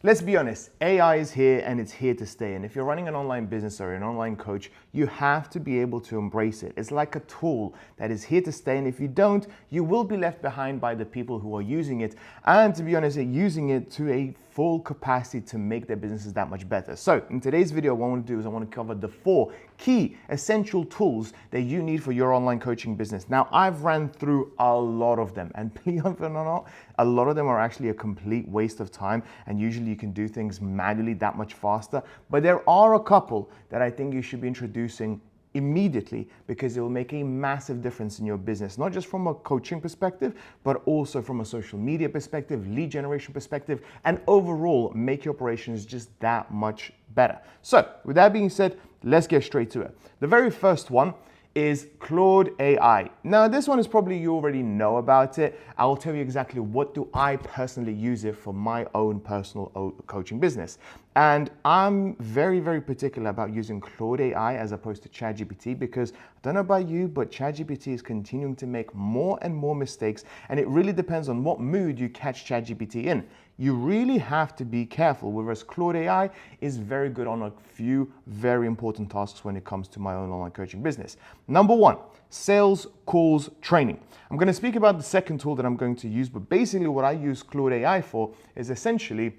Let's be honest, AI is here and it's here to stay. And if you're running an online business or an online coach, you have to be able to embrace it. It's like a tool that is here to stay. And if you don't, you will be left behind by the people who are using it. And to be honest, using it to a full capacity to make their businesses that much better. So in today's video, what I want to do is I want to cover the 4 key essential tools that you need for your online coaching business. Now, I've ran through a lot of them, and believe it or not, a lot of them are actually a complete waste of time, and usually you can do things manually that much faster. But there are a couple that I think you should be introducing immediately because it will make a massive difference in your business, not just from a coaching perspective, but also from a social media perspective, lead generation perspective, and overall make your operations just that much better. So with that being said, let's get straight to it. The very first one is Claude AI. Now, this one is probably you already know about it. I'll tell you exactly what do I personally use it for my own personal coaching business. And I'm very, very particular about using Claude AI as opposed to ChatGPT because I don't know about you, but ChatGPT is continuing to make more and more mistakes, and it really depends on what mood you catch ChatGPT in. You really have to be careful, whereas Claude AI is very good on a few very important tasks when it comes to my own online coaching business. Number 1, sales calls training. I'm going to speak about the second tool that I'm going to use, but basically what I use Claude AI for is essentially,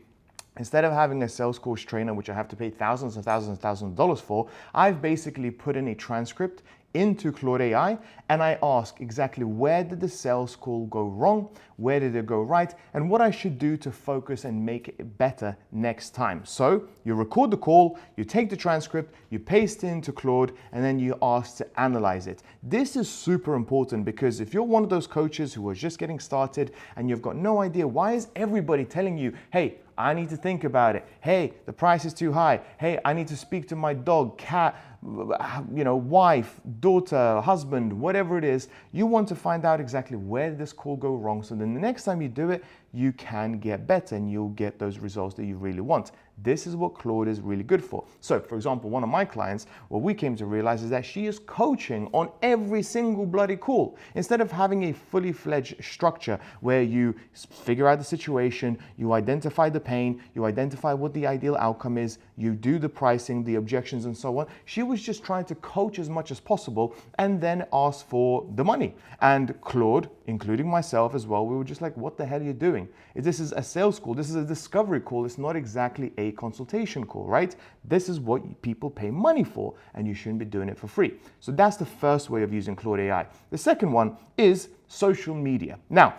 instead of having a sales course trainer, which I have to pay thousands and thousands and thousands of dollars for, I've basically put in a transcript into Claude AI and I ask exactly where did the sales call go wrong, where did it go right, and what I should do to focus and make it better next time. So you record the call, you take the transcript, you paste it into Claude, and then you ask to analyze it. This is super important because if you're one of those coaches who are just getting started and you've got no idea, why is everybody telling you, hey, I need to think about it. Hey, the price is too high. Hey, I need to speak to my dog, cat, wife, daughter, husband, whatever it is. You want to find out exactly where did this call go wrong, so then the next time you do it, you can get better and you'll get those results that you really want. This is what Claude is really good for. So, for example, one of my clients, what we came to realize is that she is coaching on every single bloody call. Instead of having a fully fledged structure where you figure out the situation, you identify the pain, you identify what the ideal outcome is, you do the pricing, the objections, and so on. She was just trying to coach as much as possible and then ask for the money. And Claude, including myself as well, we were just like, what the hell are you doing? This is a sales call, this is a discovery call, it's not exactly a consultation call, right? This is what people pay money for, and you shouldn't be doing it for free. So that's the first way of using Claude AI. The second one is social media. Now,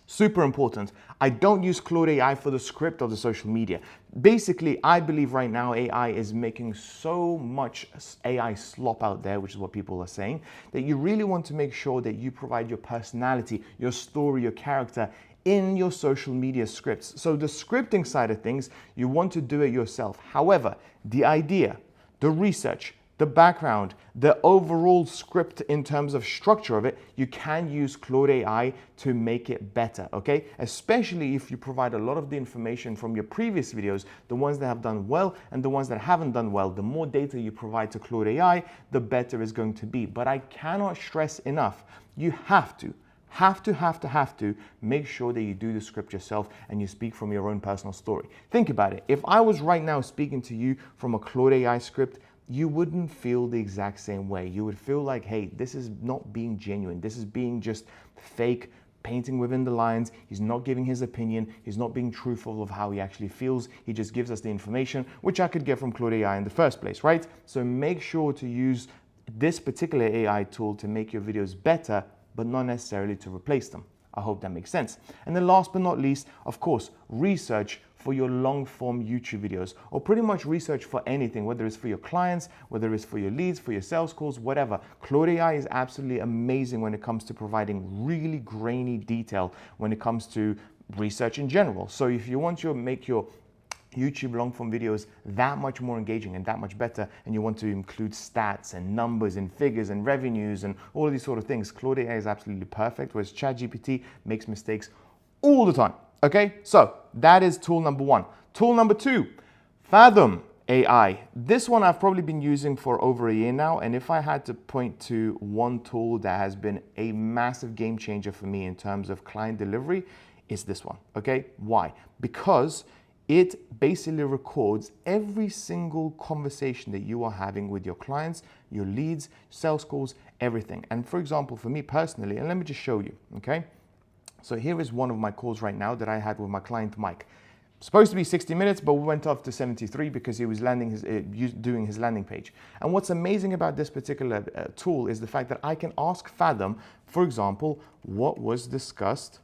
super important. I don't use Claude AI for the script of the social media. Basically, I believe right now AI is making so much AI slop out there, which is what people are saying, that you really want to make sure that you provide your personality, your story, your character in your social media scripts. So the scripting side of things, you want to do it yourself. However, the idea, the research, the background, the overall script in terms of structure of it, you can use Claude AI to make it better, okay? Especially if you provide a lot of the information from your previous videos, the ones that have done well and the ones that haven't done well. The more data you provide to Claude AI, the better it's going to be. But I cannot stress enough, you have to make sure that you do the script yourself and you speak from your own personal story. Think about it. If I was right now speaking to you from a Claude AI script, you wouldn't feel the exact same way. You would feel like, hey, this is not being genuine. This is being just fake, painting within the lines. He's not giving his opinion. He's not being truthful of how he actually feels. He just gives us the information, which I could get from Claude AI in the first place, right? So make sure to use this particular AI tool to make your videos better, but not necessarily to replace them. I hope that makes sense. And then last but not least, of course, research for your long form YouTube videos, or pretty much research for anything, whether it's for your clients, whether it's for your leads, for your sales calls, whatever. Claude AI is absolutely amazing when it comes to providing really grainy detail when it comes to research in general. So if you want to make your YouTube long form videos that much more engaging and that much better, and you want to include stats and numbers and figures and revenues and all of these sort of things, Claude AI is absolutely perfect, whereas ChatGPT makes mistakes all the time. Okay, so that is tool number 1. Tool number 2, Fathom AI. This one I've probably been using for over a year now, and if I had to point to one tool that has been a massive game changer for me in terms of client delivery, it's this one. Okay, why? Because It basically records every single conversation that you are having with your clients, your leads, sales calls, everything. And for example, for me personally, and let me just show you, okay? So here is one of my calls right now that I had with my client, Mike. Supposed to be 60 minutes, but we went up to 73 because he was doing his landing page. And what's amazing about this particular tool is the fact that I can ask Fathom, for example, what was discussed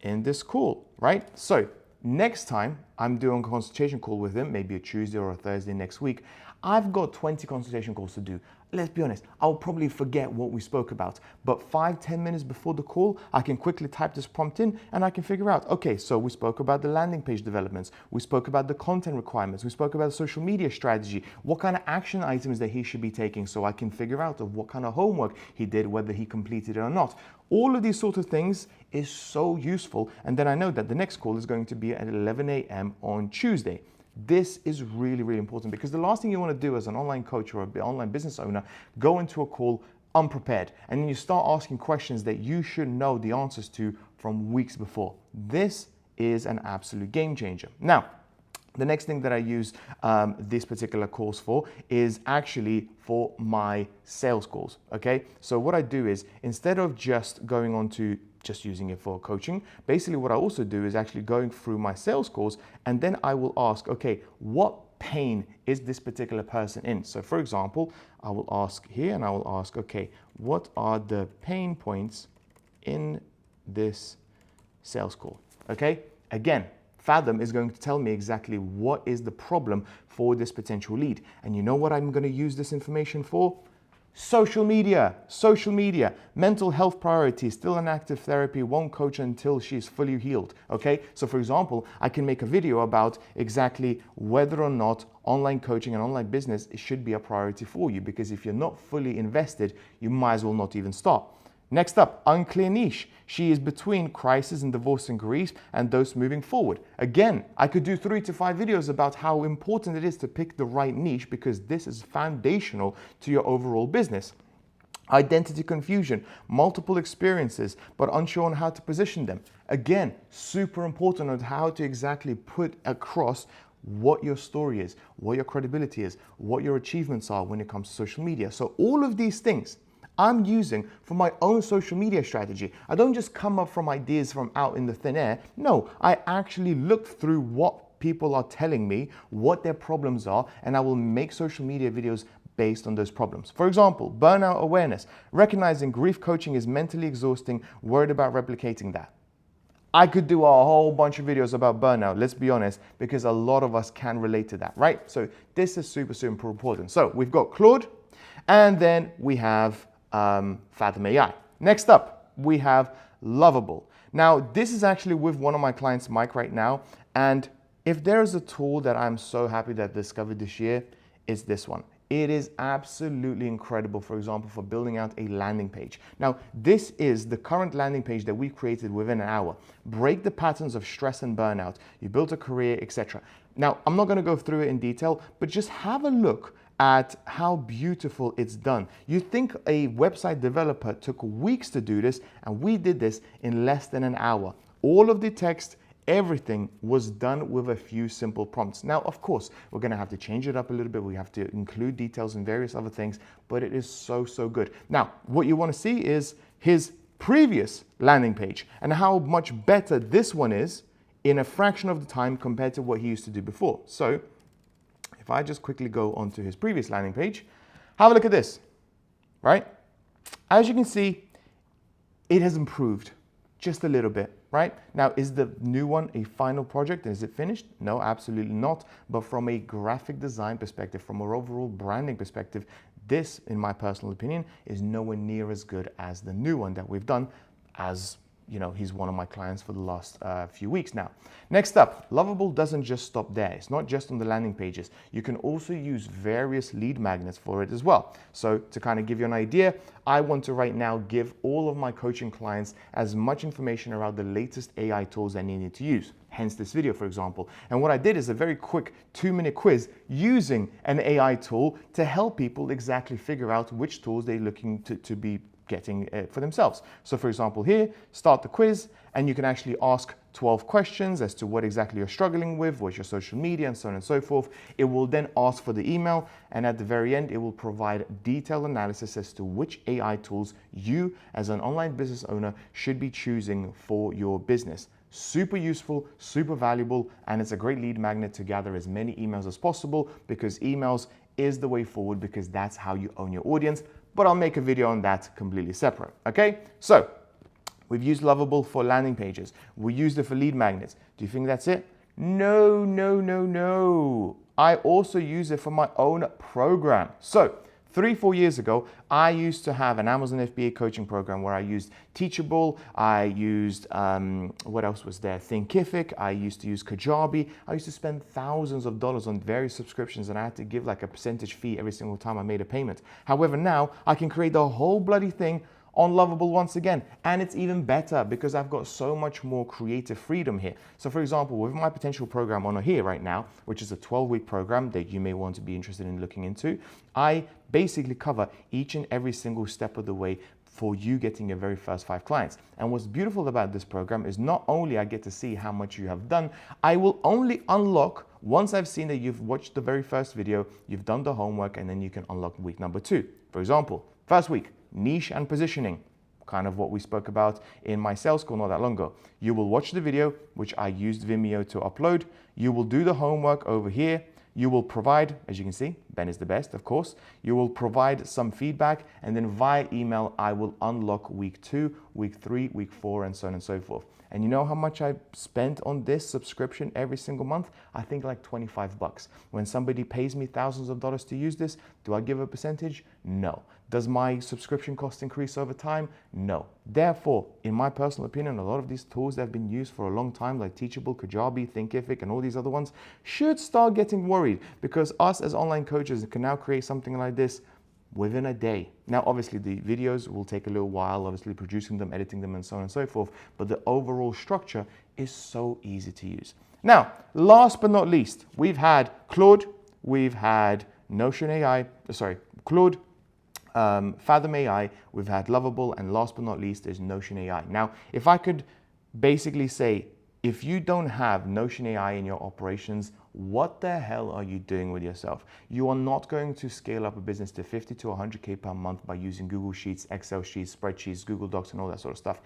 in this call, right? So next time I'm doing a consultation call with him, maybe a Tuesday or a Thursday next week, I've got 20 consultation calls to do. Let's be honest, I'll probably forget what we spoke about, but 5-10 minutes before the call, I can quickly type this prompt in and I can figure out, okay, so we spoke about the landing page developments, we spoke about the content requirements, we spoke about the social media strategy, what kind of action items that he should be taking, so I can figure out of what kind of homework he did, whether he completed it or not. All of these sort of things is so useful, and then I know that the next call is going to be at 11 a.m. on Tuesday. This is really, really important because the last thing you want to do as an online coach or an online business owner, go into a call unprepared and then you start asking questions that you should know the answers to from weeks before. This is an absolute game changer. Now, the next thing that I use this particular course for is actually for my sales calls, okay? So what I do is instead of just going on to just using it for coaching, basically what I also do is actually going through my sales calls and then I will ask, okay, what pain is this particular person in? So for example, I will ask here and I will ask, okay, what are the pain points in this sales call? Okay, again, Fathom is going to tell me exactly what is the problem for this potential lead. And you know what I'm going to use this information for? Social media, mental health priorities, still in active therapy, won't coach until she's fully healed, okay? So for example, I can make a video about exactly whether or not online coaching and online business should be a priority for you, because if you're not fully invested, you might as well not even start. Next up, unclear niche. She is between crisis and divorce and grief and those moving forward. Again, I could do 3 to 5 videos about how important it is to pick the right niche because this is foundational to your overall business. Identity confusion, multiple experiences, but unsure on how to position them. Again, super important on how to exactly put across what your story is, what your credibility is, what your achievements are when it comes to social media. So all of these things I'm using for my own social media strategy. I don't just come up from ideas from out in the thin air. No, I actually look through what people are telling me, what their problems are, and I will make social media videos based on those problems. For example, burnout awareness, recognizing grief coaching is mentally exhausting, worried about replicating that. I could do a whole bunch of videos about burnout, let's be honest, because a lot of us can relate to that, right? So this is super, super important. So we've got Claude, and then we have Fathom AI. Next up, we have Lovable. Now, this is actually with one of my clients, Mike, right now. And if there is a tool that I'm so happy that I discovered this year, it's this one. It is absolutely incredible, for example, for building out a landing page. Now, this is the current landing page that we've created within an hour. Break the patterns of stress and burnout. You built a career, etc. Now, I'm not going to go through it in detail, but just have a look at how beautiful it's done. You think a website developer took weeks to do this, and we did this in less than an hour. All of the text, everything was done with a few simple prompts. Now, of course, we're gonna have to change it up a little bit. We have to include details and various other things, but it is so, so good. Now, what you wanna see is his previous landing page and how much better this one is in a fraction of the time compared to what he used to do before. So, if I just quickly go onto his previous landing page, have a look at this, right? As you can see, it has improved just a little bit, right? Now, is the new one a final project? Is it finished? No, absolutely not. But from a graphic design perspective, from an overall branding perspective, this, in my personal opinion, is nowhere near as good as the new one that we've done, as you know, he's one of my clients for the last few weeks now. Next up, Lovable doesn't just stop there. It's not just on the landing pages. You can also use various lead magnets for it as well. So to kind of give you an idea, I want to right now give all of my coaching clients as much information around the latest AI tools they needed to use. Hence this video, for example. And what I did is a very quick 2-minute quiz using an AI tool to help people exactly figure out which tools they're looking to be getting for themselves. So for example here, start the quiz and you can actually ask 12 questions as to what exactly you're struggling with, what's your social media, and so on and so forth. It will then ask for the email, and at the very end, it will provide detailed analysis as to which AI tools you, as an online business owner, should be choosing for your business. Super useful, super valuable, and it's a great lead magnet to gather as many emails as possible, because emails is the way forward, because that's how you own your audience. But I'll make a video on that completely separate, okay? So we've used Lovable for landing pages. We used it for lead magnets. Do you think that's it? No, no, no, no. I also use it for my own program. So 3-4 years ago, I used to have an Amazon FBA coaching program where I used Teachable, I used, what else was there? Thinkific, I used to use Kajabi. I used to spend thousands of dollars on various subscriptions, and I had to give like a percentage fee every single time I made a payment. However, now I can create the whole bloody thing on Lovable once again, and it's even better because I've got so much more creative freedom here. So for example, with my potential program on here right now, which is a 12-week program that you may want to be interested in looking into, I basically cover each and every single step of the way for you getting your very first 5 clients. And what's beautiful about this program is not only I get to see how much you have done, I will only unlock once I've seen that you've watched the very first video, you've done the homework, and then you can unlock week number 2. For example, first week, niche and positioning, kind of what we spoke about in my sales call not that long ago. You will watch the video, which I used Vimeo to upload. You will do the homework over here. You will provide, as you can see, Ben is the best, of course. You will provide some feedback, and then via email, I will unlock week 2, week 3, week 4, and so on and so forth. And you know how much I spent on this subscription every single month? I think like $25. When somebody pays me thousands of dollars to use this, do I give a percentage? No. Does my subscription cost increase over time? No. Therefore, in my personal opinion, a lot of these tools that have been used for a long time, like Teachable, Kajabi, Thinkific, and all these other ones, should start getting worried, because us as online coaches can now create something like this within a day. Now, obviously, the videos will take a little while, obviously producing them, editing them, and so on and so forth, but the overall structure is so easy to use. Now, last but not least, we've had Claude, we've had Notion AI, Claude, Fathom AI, we've had Lovable, and last but not least is Notion AI. Now, if I could basically say, if you don't have Notion AI in your operations, what the hell are you doing with yourself? You are not going to scale up a business to 50 to 100K per month by using Google Sheets, Excel sheets, spreadsheets, Google Docs, and all that sort of stuff.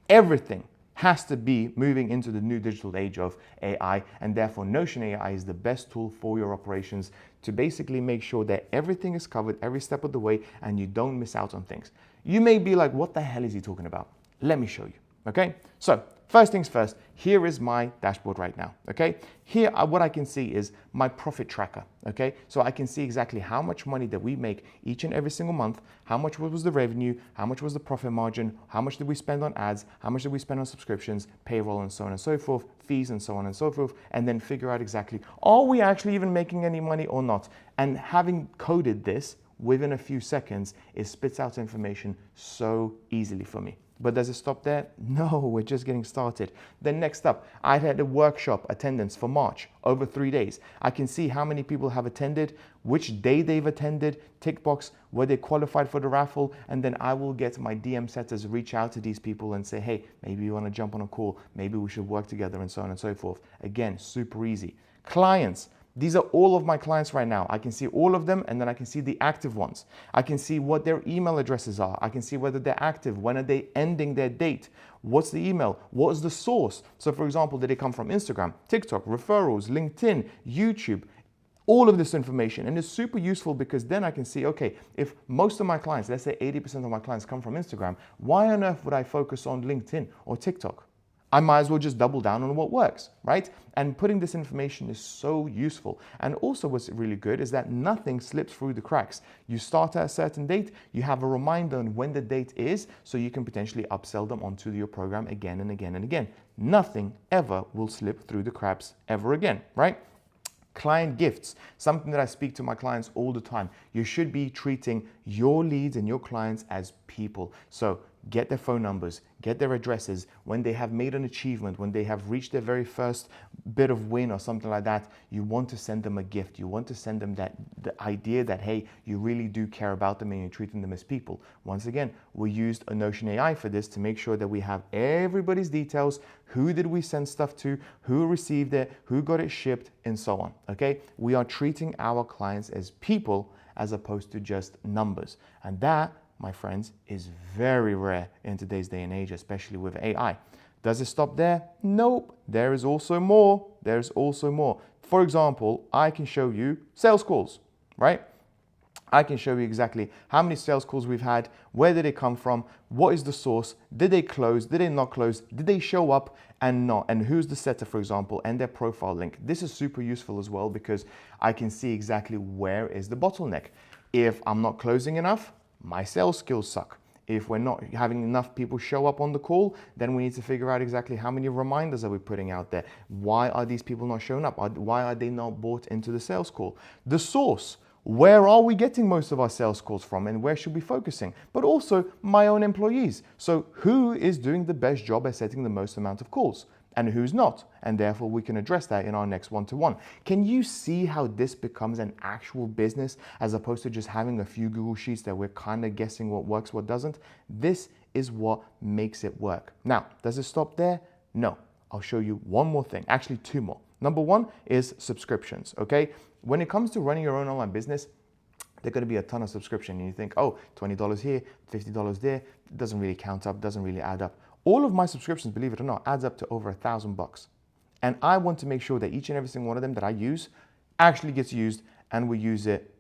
Everything has to be moving into the new digital age of AI, and therefore Notion AI is the best tool for your operations to basically make sure that everything is covered every step of the way and you don't miss out on things. You may be like, what the hell is he talking about? Let me show you, okay? So first things first, here is my dashboard right now, okay? Here, what I can see is my profit tracker, okay? So I can see exactly how much money that we make each and every single month, how much was the revenue, how much was the profit margin, how much did we spend on ads, how much did we spend on subscriptions, payroll, and so on and so forth, fees, and so on and so forth, and then figure out exactly, are we actually even making any money or not? And having coded this within a few seconds, it spits out information so easily for me. But does it stop there? No, we're just getting started. Then next up, I had a workshop attendance for March, over 3 days. I can see how many people have attended, which day they've attended, tick box, were they qualified for the raffle, and then I will get my DM setters reach out to these people and say, hey, maybe you want to jump on a call, maybe we should work together, and so on and so forth. Again, super easy. Clients. These are all of my clients right now. I can see all of them, and then I can see the active ones. I can see what their email addresses are. I can see whether they're active, when are they ending their date, what's the email, what is the source. So for example, did they come from Instagram, TikTok, referrals, LinkedIn, YouTube, all of this information. And it's super useful because then I can see, okay, if most of my clients, let's say 80% of my clients come from Instagram, why on earth would I focus on LinkedIn or TikTok? I might as well just double down on what works, right? And putting this information is so useful. And also what's really good is that nothing slips through the cracks. You start at a certain date, you have a reminder on when the date is, so you can potentially upsell them onto your program again and again and again. Nothing ever will slip through the cracks ever again, right? Client gifts, something that I speak to my clients all the time. You should be treating your leads and your clients as people. So get their phone numbers, get their addresses. When they have made an achievement, when they have reached their very first bit of win or something like that, you want to send them a gift. You want to send them the idea that, hey, you really do care about them and you're treating them as people. Once again, we used a Notion AI for this to make sure that we have everybody's details. Who did we send stuff to? Who received it? Who got it shipped? And so on. Okay? We are treating our clients as people as opposed to just numbers. And that, my friends, is very rare in today's day and age, especially with AI. Does it stop there? Nope. There is also more. There's also more. For example, I can show you sales calls, right? I can show you exactly how many sales calls we've had, where did they come from, what is the source, did they close, did they not close, did they show up and not, and who's the setter, for example, and their profile link. This is super useful as well because I can see exactly where is the bottleneck. If I'm not closing enough, my sales skills suck. If we're not having enough people show up on the call, then we need to figure out exactly how many reminders are we putting out there. Why are these people not showing up? Why are they not bought into the sales call? The source. Where are we getting most of our sales calls from and where should we be focusing? But also my own employees. So who is doing the best job at setting the most amount of calls and who's not? And therefore we can address that in our next one-to-one. Can you see how this becomes an actual business as opposed to just having a few Google Sheets that we're kind of guessing what works, what doesn't? This is what makes it work. Now, does it stop there? No. I'll show you one more thing, actually two more. Number one is subscriptions, okay? When it comes to running your own online business, there's going to be a ton of subscription and you think, oh, $20 here, $50 there, it doesn't really count up, doesn't really add up. All of my subscriptions, believe it or not, adds up to over $1,000. And I want to make sure that each and every single one of them that I use actually gets used and we use it,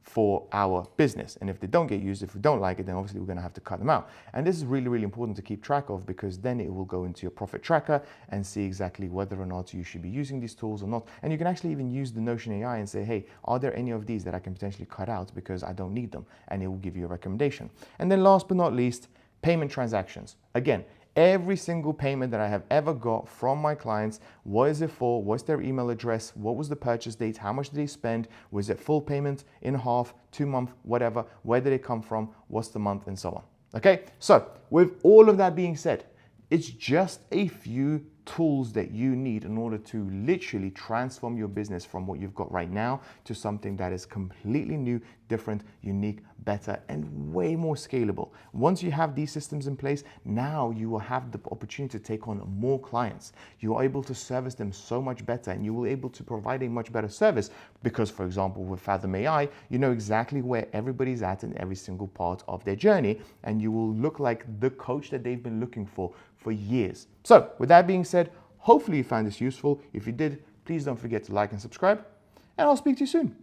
for our business. And if they don't get used, if we don't like it, then obviously we're going to have to cut them out. And this is really, really important to keep track of because then it will go into your profit tracker and see exactly whether or not you should be using these tools or not. And you can actually even use the Notion AI and say, hey, are there any of these that I can potentially cut out because I don't need them? And it will give you a recommendation. And then last but not least, payment transactions. Again, every single payment that I have ever got from my clients, what is it for? What's their email address? What was the purchase date? How much did they spend? Was it full payment, in half, 2 month, whatever? Where did it come from? What's the month and so on? Okay, so with all of that being said, it's just a few tools that you need in order to literally transform your business from what you've got right now to something that is completely new, different, unique, better, and way more scalable. Once you have these systems in place, now you will have the opportunity to take on more clients. You are able to service them so much better and you will be able to provide a much better service because, for example, with Fathom AI, you know exactly where everybody's at in every single part of their journey and you will look like the coach that they've been looking for years. So with that being said, hopefully you found this useful. If you did, please don't forget to like and subscribe, and I'll speak to you soon.